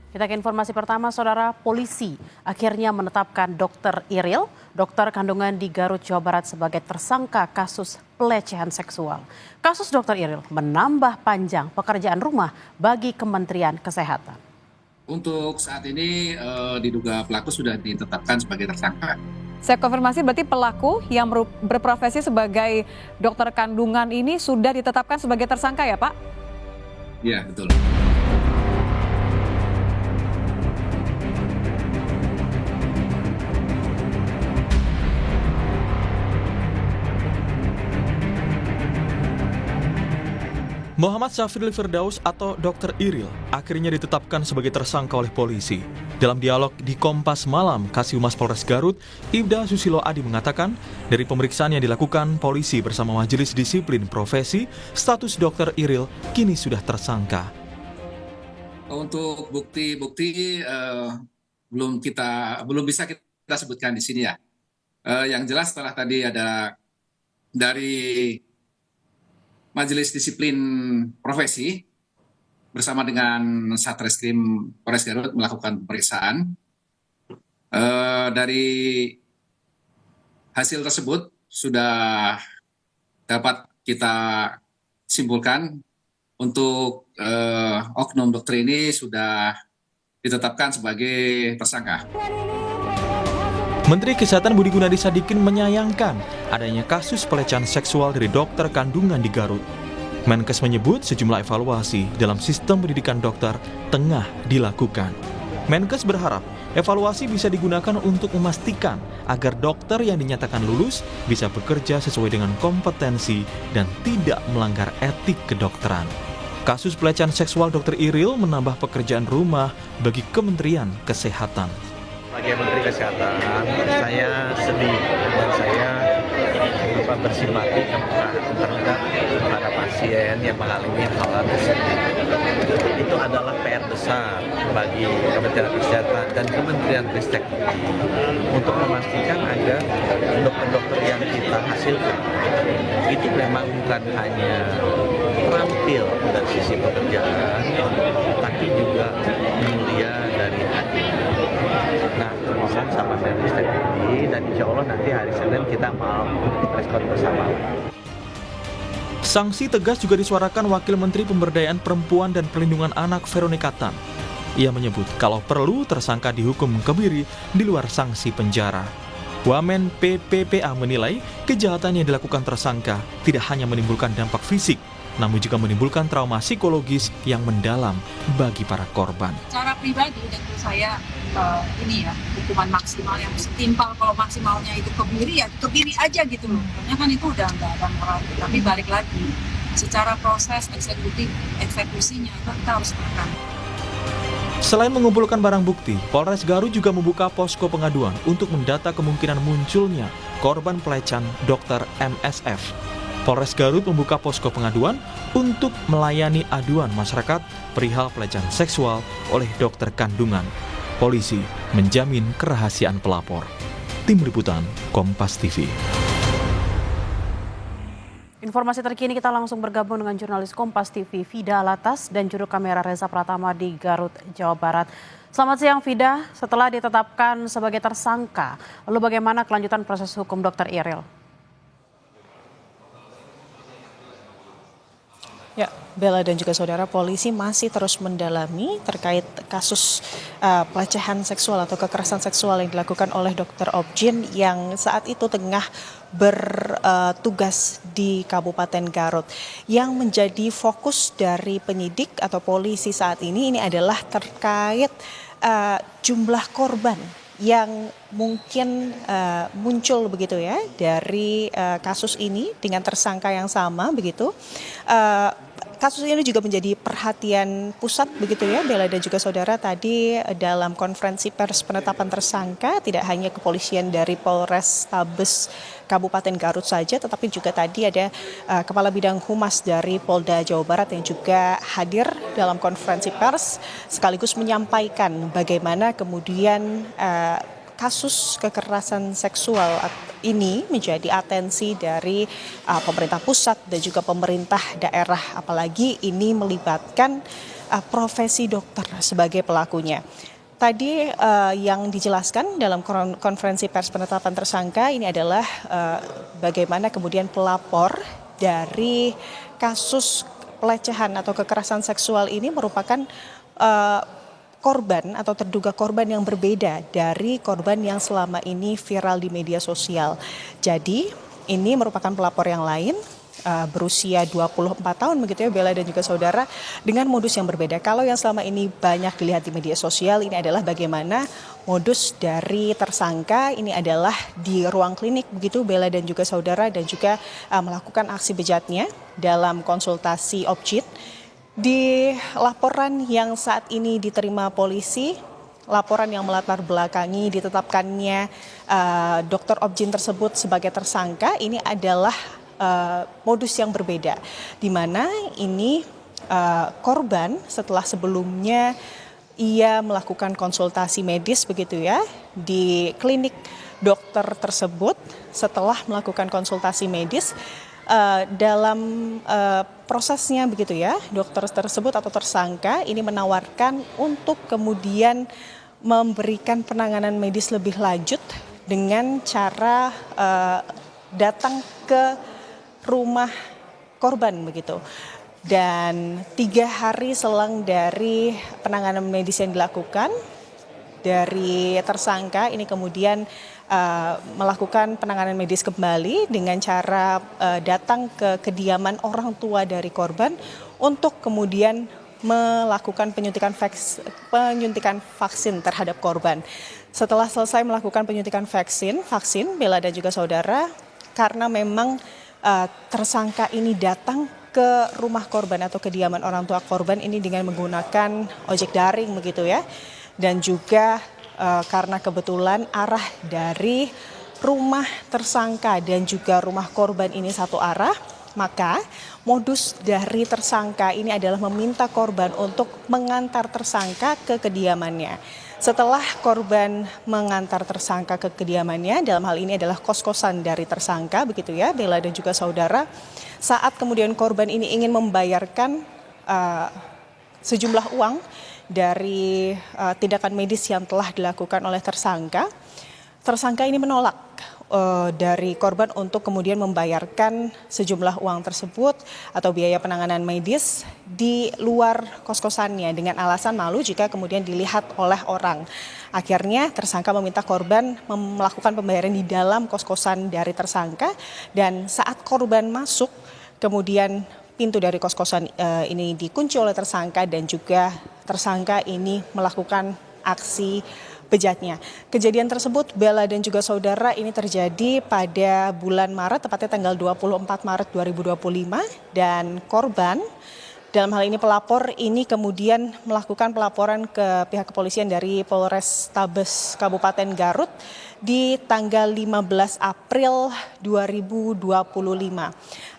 Kita ke informasi pertama, Saudara. Polisi akhirnya menetapkan Dr. Iril, dokter kandungan di Garut, Jawa Barat sebagai tersangka kasus pelecehan seksual. Kasus Dr. Iril menambah panjang pekerjaan rumah bagi Kementerian Kesehatan. Untuk saat ini diduga pelaku sudah ditetapkan sebagai tersangka. Saya konfirmasi, berarti pelaku yang berprofesi sebagai dokter kandungan ini sudah ditetapkan sebagai tersangka ya, Pak? Iya, betul. Muhammad Syafril Firdaus atau Dr. Iril akhirnya ditetapkan sebagai tersangka oleh polisi. Dalam dialog di Kompas Malam, Kasih Polres Garut, Ibda Susilo Adi mengatakan, dari pemeriksaan yang dilakukan polisi bersama Majelis Disiplin Profesi, status Dr. Iril kini sudah tersangka. Untuk bukti-bukti belum bisa kita sebutkan di sini ya. Yang jelas setelah tadi ada dari Majelis Disiplin Profesi bersama dengan Satreskrim Polres Garut melakukan pemeriksaan. Dari hasil tersebut sudah dapat kita simpulkan untuk oknum dokter ini sudah ditetapkan sebagai tersangka. Menteri Kesehatan Budi Gunadi Sadikin menyayangkan adanya kasus pelecehan seksual dari dokter kandungan di Garut. Menkes menyebut sejumlah evaluasi dalam sistem pendidikan dokter tengah dilakukan. Menkes berharap evaluasi bisa digunakan untuk memastikan agar dokter yang dinyatakan lulus bisa bekerja sesuai dengan kompetensi dan tidak melanggar etik kedokteran. Kasus pelecehan seksual Dr. Iril menambah pekerjaan rumah bagi Kementerian Kesehatan. Sebagai Menteri Kesehatan, saya sedih dan saya bersimpati terhadap para pasien yang mengalami hal tersebut. Itu adalah PR besar bagi Kementerian Kesehatan dan Kementerian Ristek untuk memastikan agar dokter-dokter yang kita hasilkan itu memang bukan hanya terampil dari sisi pekerjaan, tapi juga mulia dari hati. Nah, tulisan sama Ristek ini, dan insya Allah nanti hari Senin kita mau respon bersama. Sanksi tegas juga disuarakan Wakil Menteri Pemberdayaan Perempuan dan Perlindungan Anak Veronika Tan. Ia menyebut kalau perlu tersangka dihukum kebiri di luar sanksi penjara. Wamen PPPA menilai kejahatan yang dilakukan tersangka tidak hanya menimbulkan dampak fisik, namun juga menimbulkan trauma psikologis yang mendalam bagi para korban. Secara pribadi dan menurut saya hukuman maksimal yang setimpal, kalau maksimalnya itu kebiri ya kebiri aja gitu loh. Karena kan itu udah nggak ada moral. Tapi balik lagi, secara proses eksekusinya kita harus tekan. Selain mengumpulkan barang bukti, Polres Garut juga membuka posko pengaduan untuk mendata kemungkinan munculnya korban pelecehan Dr. MSF. Polres Garut membuka posko pengaduan untuk melayani aduan masyarakat perihal pelecehan seksual oleh dokter kandungan. Polisi menjamin kerahasiaan pelapor. Tim Liputan Kompas TV. Informasi terkini kita langsung bergabung dengan jurnalis Kompas TV Vida Alatas dan juru kamera Reza Pratama di Garut, Jawa Barat. Selamat siang Vida, setelah ditetapkan sebagai tersangka, lalu bagaimana kelanjutan proses hukum Dr. Iril? Ya, Bella dan juga saudara, polisi masih terus mendalami terkait kasus pelecehan seksual atau kekerasan seksual yang dilakukan oleh Dr. Objin yang saat itu tengah bertugas di Kabupaten Garut. Yang menjadi fokus dari penyidik atau polisi saat ini adalah terkait jumlah korban yang mungkin muncul begitu ya dari kasus ini dengan tersangka yang sama begitu. Kasus ini juga menjadi perhatian pusat begitu ya Bella dan juga saudara. Tadi dalam konferensi pers penetapan tersangka tidak hanya kepolisian dari Polres Tabes Kabupaten Garut saja, tetapi juga tadi ada Kepala Bidang Humas dari Polda Jawa Barat yang juga hadir dalam konferensi pers sekaligus menyampaikan bagaimana kemudian kasus kekerasan seksual ini menjadi atensi dari pemerintah pusat dan juga pemerintah daerah, apalagi ini melibatkan profesi dokter sebagai pelakunya. Tadi yang dijelaskan dalam konferensi pers penetapan tersangka ini adalah bagaimana kemudian pelapor dari kasus pelecehan atau kekerasan seksual ini merupakan korban atau terduga korban yang berbeda dari korban yang selama ini viral di media sosial. Jadi ini merupakan pelapor yang lain, berusia 24 tahun begitu ya Bella dan juga saudara, dengan modus yang berbeda. Kalau yang selama ini banyak dilihat di media sosial, ini adalah bagaimana modus dari tersangka ini adalah di ruang klinik begitu Bella dan juga saudara, dan juga melakukan aksi bejatnya dalam konsultasi objit. Di laporan yang saat ini diterima polisi, laporan yang melatar belakangi ditetapkannya Dr. Objin tersebut sebagai tersangka, ini adalah modus yang berbeda, di mana ini korban setelah sebelumnya ia melakukan konsultasi medis begitu ya di klinik dokter tersebut. Setelah melakukan konsultasi medis, dalam prosesnya begitu ya, dokter tersebut atau tersangka ini menawarkan untuk kemudian memberikan penanganan medis lebih lanjut dengan cara datang ke rumah korban begitu. Dan 3 hari selang dari penanganan medis yang dilakukan, dari tersangka ini kemudian melakukan penanganan medis kembali dengan cara datang ke kediaman orang tua dari korban untuk kemudian melakukan penyuntikan vaksin terhadap korban. Setelah selesai melakukan penyuntikan vaksin Bella dan juga saudara, karena memang tersangka ini datang ke rumah korban atau kediaman orang tua korban ini dengan menggunakan ojek daring begitu ya, dan juga karena kebetulan arah dari rumah tersangka dan juga rumah korban ini satu arah, maka modus dari tersangka ini adalah meminta korban untuk mengantar tersangka ke kediamannya. Setelah korban mengantar tersangka ke kediamannya, dalam hal ini adalah kos-kosan dari tersangka begitu ya Bella dan juga saudara, saat kemudian korban ini ingin membayarkan sejumlah uang dari tindakan medis yang telah dilakukan oleh tersangka ini menolak dari korban untuk kemudian membayarkan sejumlah uang tersebut atau biaya penanganan medis di luar kos-kosannya dengan alasan malu jika kemudian dilihat oleh orang. Akhirnya tersangka meminta korban melakukan pembayaran di dalam kos-kosan dari tersangka, dan saat korban masuk kemudian pintu dari kos-kosan ini dikunci oleh tersangka, dan juga tersangka ini melakukan aksi bejatnya. Kejadian tersebut Bella dan juga saudara ini terjadi pada bulan Maret, tepatnya tanggal 24 Maret 2025, dan korban dalam hal ini pelapor ini kemudian melakukan pelaporan ke pihak kepolisian dari Polrestabes Kabupaten Garut di tanggal 15 April 2025.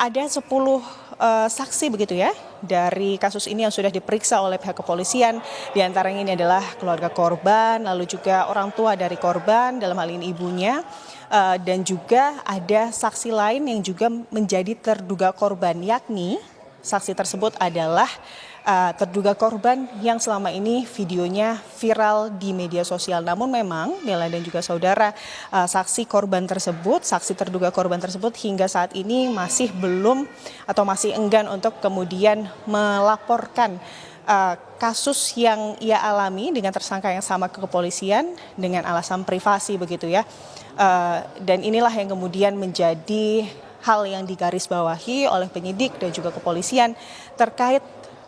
Ada 10 saksi begitu ya dari kasus ini yang sudah diperiksa oleh pihak kepolisian. Di antaranya ini adalah keluarga korban, lalu juga orang tua dari korban, dalam hal ini ibunya, dan juga ada saksi lain yang juga menjadi terduga korban, yakni saksi tersebut adalah terduga korban yang selama ini videonya viral di media sosial. Namun memang Bella dan juga saudara, saksi korban tersebut, saksi terduga korban tersebut hingga saat ini masih belum atau masih enggan untuk kemudian melaporkan kasus yang ia alami dengan tersangka yang sama ke kepolisian dengan alasan privasi begitu ya. Dan inilah yang kemudian menjadi hal yang digarisbawahi oleh penyidik dan juga kepolisian terkait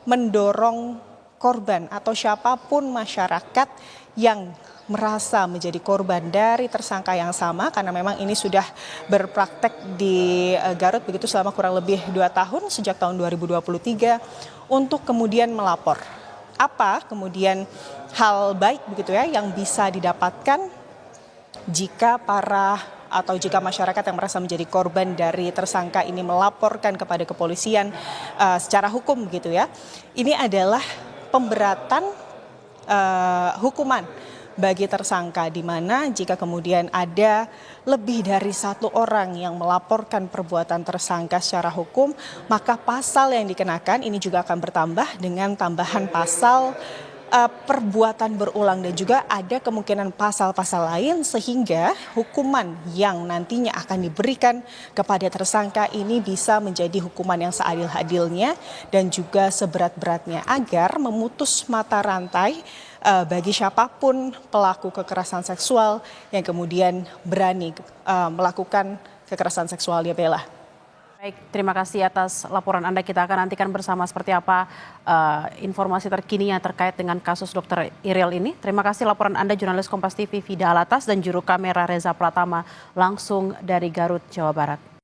mendorong korban atau siapapun masyarakat yang merasa menjadi korban dari tersangka yang sama, karena memang ini sudah berpraktek di Garut begitu selama kurang lebih 2 tahun sejak tahun 2023, untuk kemudian melapor. Apa kemudian hal baik begitu ya yang bisa didapatkan jika jika masyarakat yang merasa menjadi korban dari tersangka ini melaporkan kepada kepolisian secara hukum gitu ya. Ini adalah pemberatan hukuman bagi tersangka, di mana jika kemudian ada lebih dari satu orang yang melaporkan perbuatan tersangka secara hukum, maka pasal yang dikenakan ini juga akan bertambah dengan tambahan pasal perbuatan berulang dan juga ada kemungkinan pasal-pasal lain, sehingga hukuman yang nantinya akan diberikan kepada tersangka ini bisa menjadi hukuman yang seadil-adilnya dan juga seberat-beratnya, agar memutus mata rantai bagi siapapun pelaku kekerasan seksual yang kemudian berani melakukan kekerasan seksual, ya Bella. Baik, terima kasih atas laporan Anda. Kita akan nantikan bersama seperti apa informasi terkininya terkait dengan kasus Dr. Iril ini. Terima kasih laporan Anda, jurnalis Kompas TV Vida Alatas dan juru kamera Reza Pratama langsung dari Garut, Jawa Barat.